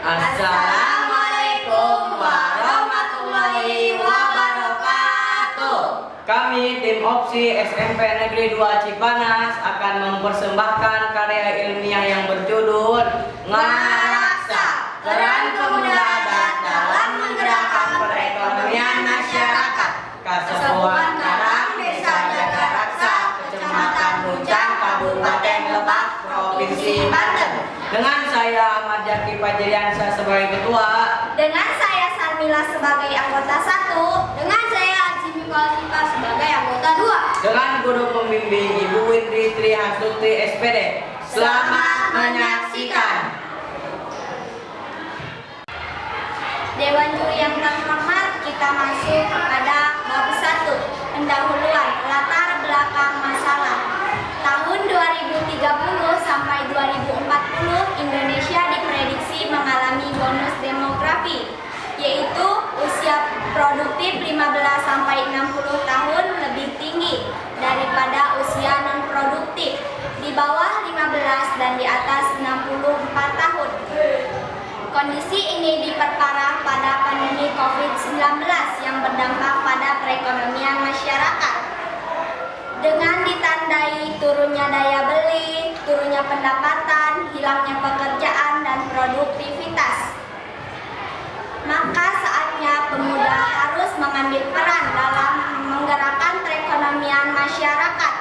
Assalamualaikum warahmatullahi wabarakatuh. Kami tim Opsi SMP Negeri 2 Cipanas akan mempersembahkan karya ilmiah yang berjudul Ngaraksa, peran pemuda adat dalam menggerakkan perekonomian masyarakat. Kasepuhan Karang, Desa Jagaraksa, Kecamatan Muncang, Kabupaten Lebak, Provinsi Banten. Dengan saya Ahmad Jaki Fajriansyah sebagai ketua. Dengan saya Sarmila sebagai anggota 1. Dengan saya Aji Mikolsipa sebagai anggota 2. Dengan guru pembimbing Ibu Windri Trihasuti SPD. Selamat menyaksikan. Dewan juri yang terhormat, kita masuk kepada bab 1, pendahuluan latar belakang masalah. Tahun 2030 sampai 2040 Indonesia diprediksi mengalami bonus demografi, yaitu usia produktif 15 sampai 60 tahun lebih tinggi daripada usia non produktif, di bawah 15 dan di atas 64 tahun. Kondisi ini diperparah pada pandemi COVID-19 yang berdampak pada perekonomian masyarakat. Dengan ditandai turunnya daya beli, turunnya pendapatan, hilangnya pekerjaan dan produktivitas. Maka saatnya pemuda harus mengambil peran dalam menggerakkan perekonomian masyarakat.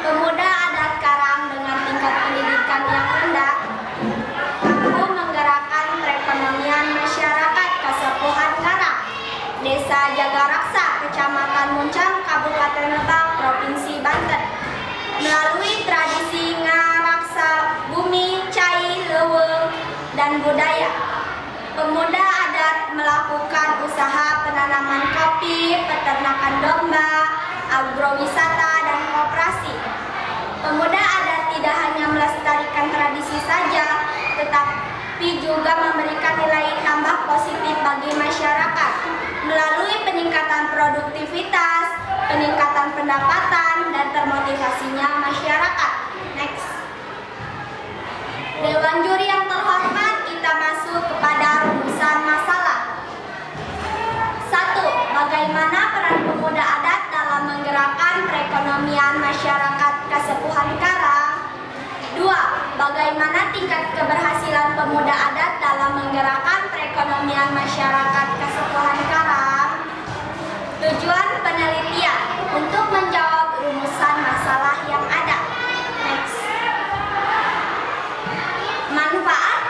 Pemuda adat Karang dengan tingkat pendidikan yang rendah mampu menggerakkan perekonomian masyarakat Kasepuhan Karang, Desa Jagaraksa, Kecamatan Muncang, Kabupaten Lebak, Provinsi Banten, melalui tradisi ngaraksa bumi, cai, leuweung, dan budaya. Pemuda adat melakukan usaha penanaman kopi, peternakan domba, agrowisata, dan koperasi. Pemuda adat tidak hanya melestarikan tradisi saja, tetapi juga memberikan nilai tambah positif bagi masyarakat melalui peningkatan produktivitas, peningkatan pendapatan, dan termotivasinya masyarakat. Next. Dewan juri yang terhormat, kita masuk kepada rumusan masalah. 1. Bagaimana peran pemuda adat dalam menggerakkan perekonomian masyarakat Kasepuhan Karang? 2. Bagaimana tingkat keberhasilan pemuda adat dalam menggerakkan perekonomian masyarakat Kasepuhan Karang? Tujuan penelitian untuk menjawab rumusan masalah yang ada. Next. Manfaat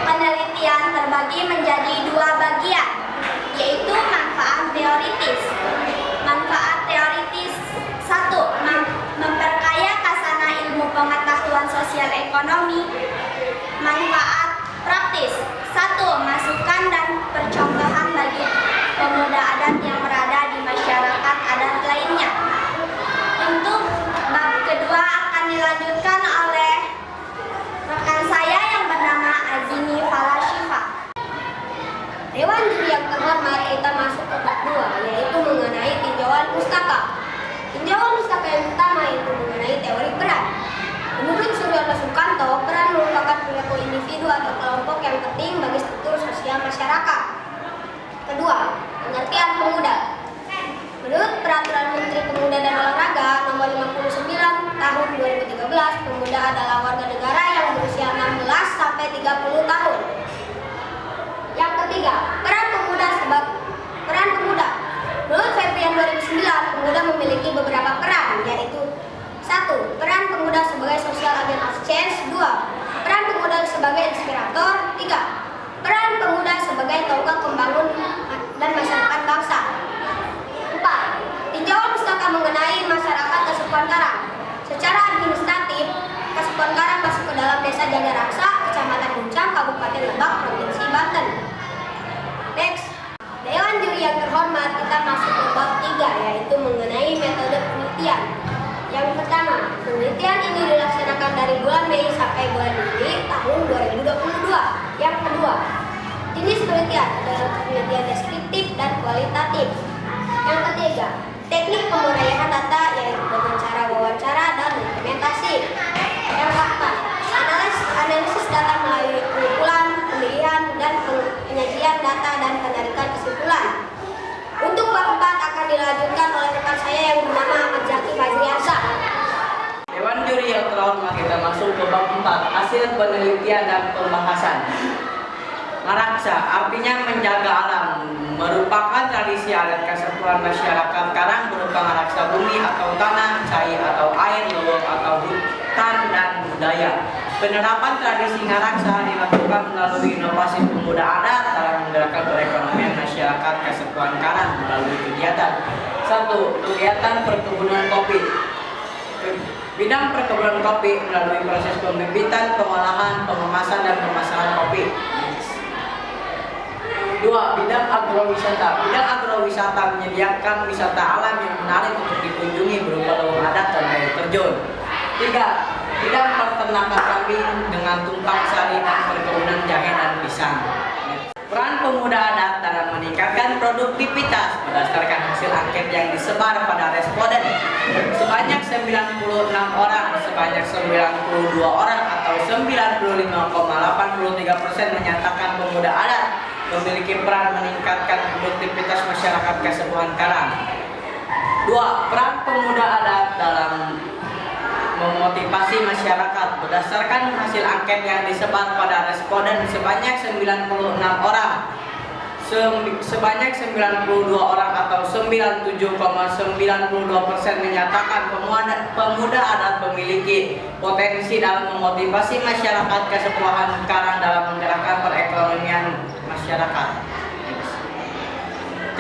penelitian terbagi menjadi 2 bagian, yaitu manfaat teoritis. Manfaat teoritis 1. Memperkaya khazanah ilmu pengetahuan sosial ekonomi. Manfaat praktis 1. Masukan dan percontohan bagi pemuda adat yang berada di masyarakat adat lainnya. Untuk bab kedua akan dilanjutkan oleh rekan saya yang bernama Azini Falashifa. Dewan juri yang terhormat, kita masuk ke bab 2, yaitu mengenai tinjauan pustaka. Tinjauan pustaka yang pertama itu mengenai teori peran. Menurut Suryono Sukanto, peran merupakan perilaku individu atau kelompok yang penting bagi struktur sosial masyarakat. Kedua, pengertian pemuda. Menurut Peraturan Menteri Pemuda dan Olahraga Nomor 59 Tahun 2013, pemuda adalah warga negara yang berusia 16 sampai 30 tahun. Yang ketiga, peran pemuda. Menurut Febrian 2009, pemuda memiliki beberapa peran, yaitu 1. Peran pemuda sebagai social agent of change. 2. Peran pemuda sebagai inspirator. 3. Peran pemuda sebagai tonggak pembangun dan masyarakat bangsa. 4. Tinjauan pustaka mengenai masyarakat Kasepuhan Karang. Secara administratif, Kasepuhan Karang masuk ke dalam Desa Jagaraksa, Kecamatan Muncang, Kabupaten Lebak, Provinsi Banten. Next. Dewan juri yang terhormat, kita masuk ke bab 3, yaitu mengenai metode penelitian. Yang pertama, penelitian ini dilaksanakan dari bulan Mei sampai bulan Juli tahun 2022. Yang kedua, jenis penelitian adalah penelitian deskriptif dan kualitatif. Yang ketiga, teknik pengurayan data, yaitu dengan cara wawancara dan dokumentasi. Yang keempat, analisis data melalui pengumpulan, pemilihan, hasil penelitian dan pembahasan. Ngaraksa artinya menjaga alam, merupakan tradisi adat kesatuan masyarakat Karang berupa ngaraksa bumi atau tanah, cair atau air, leuweung atau hutan dan budaya. Penerapan tradisi ngaraksa dilakukan melalui inovasi pemuda adat dalam menggerakkan perekonomian masyarakat kesatuan Karang melalui kegiatan. 1. Kegiatan perkebunan kopi. Bidang perkebunan kopi melalui proses pembibitan, pengolahan, pengemasan, dan pemasaran kopi. 2. Bidang agrowisata. Bidang agrowisata menyediakan wisata alam yang menarik untuk dikunjungi berupa leuweung adat dan air terjun. 3. Bidang peternakan kambing dengan tumpang sari dan perkebunan jahe dan pisang. Peran pemuda adat dalam meningkatkan produktivitas berdasarkan hasil angket yang disebar pada responden. Sebanyak 96 orang, sebanyak 92 orang atau 95,83% menyatakan pemuda adat memiliki peran meningkatkan produktivitas masyarakat Kasepuhan Karang. 2. Peran pemuda adat dalam memotivasi masyarakat. Berdasarkan hasil angket yang disebar pada responden sebanyak 96 orang, sebanyak 92 orang atau 97,92% menyatakan pemuda adat memiliki potensi dalam memotivasi masyarakat Kasepuhan Karang dalam menggerakkan perekonomian masyarakat.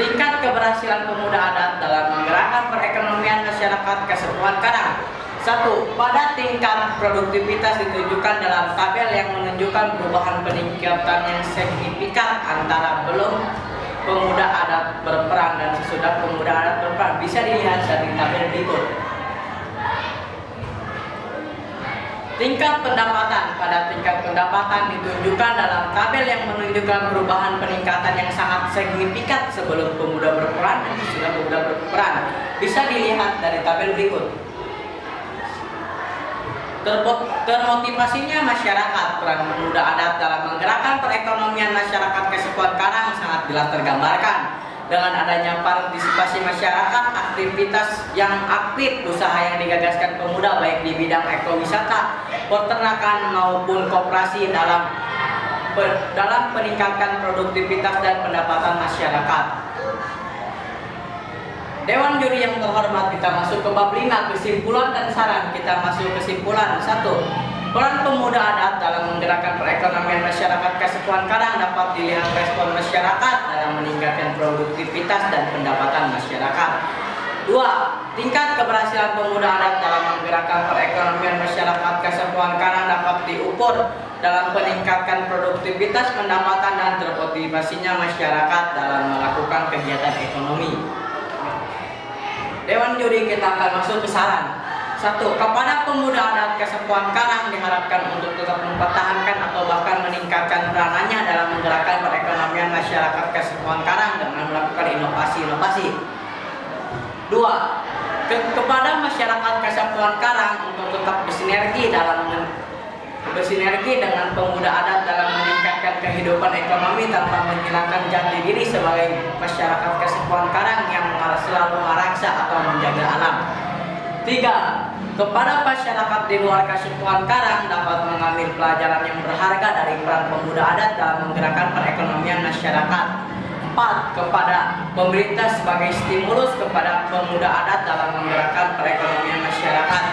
Tingkat keberhasilan pemuda adat dalam menggerakkan perekonomian masyarakat Kasepuhan Karang. 1. Pada tingkat produktivitas ditunjukkan dalam tabel yang menunjukkan perubahan peningkatan yang signifikan antara belum pemuda adat berperan dan sesudah pemuda adat berperan. Bisa dilihat dari tabel berikut. Tingkat pendapatan. Pada tingkat pendapatan ditunjukkan dalam tabel yang menunjukkan perubahan peningkatan yang sangat signifikan sebelum pemuda berperan dan sesudah pemuda berperan. Bisa dilihat dari tabel berikut. Termotivasinya masyarakat. Peran pemuda adat dalam menggerakkan perekonomian masyarakat Kasepuhan Karang sangat jelas tergambarkan dengan adanya partisipasi masyarakat, aktivitas yang aktif, usaha yang digagaskan pemuda baik di bidang ekowisata, peternakan maupun koperasi dalam meningkatkan produktivitas dan pendapatan masyarakat. Dewan juri yang terhormat, kita masuk ke bab 5, kesimpulan dan saran. Kita masuk kesimpulan. 1. Peran pemuda adat dalam menggerakkan perekonomian masyarakat Kasepuhan Karang dapat dilihat respon masyarakat dalam meningkatkan produktivitas dan pendapatan masyarakat. 2. Tingkat keberhasilan pemuda adat dalam menggerakkan perekonomian masyarakat Kasepuhan Karang dapat diukur dalam meningkatkan produktivitas, pendapatan, dan termotivasinya masyarakat dalam melakukan kegiatan ekonomi. Dewan juri, kita akan masuk ke saran. 1. Kepada pemuda adat Kasepuhan Karang diharapkan untuk tetap mempertahankan atau bahkan meningkatkan peranannya dalam menggerakkan perekonomian masyarakat Kasepuhan Karang dengan melakukan inovasi-inovasi. 2. Kepada masyarakat Kasepuhan Karang untuk tetap bersinergi dengan pemuda adat dalam meningkatkan kehidupan ekonomi tanpa menghilangkan jati diri sebagai masyarakat Kasepuhan Karang yang selalu ngaraksa atau menjaga alam. 3. Kepada masyarakat di luar Kasepuhan Karang dapat mengambil pelajaran yang berharga dari peran pemuda adat dalam menggerakkan perekonomian masyarakat. 4. Kepada pemerintah sebagai stimulus kepada pemuda adat dalam menggerakkan perekonomian masyarakat.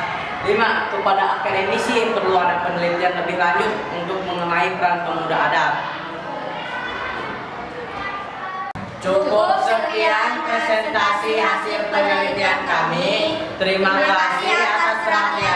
5. Kepada akademisi perlu ada penelitian lebih lanjut untuk mengenai peran pemuda adat. Cukup sekian presentasi hasil penelitian kami. Terima kasih atas perhatiannya.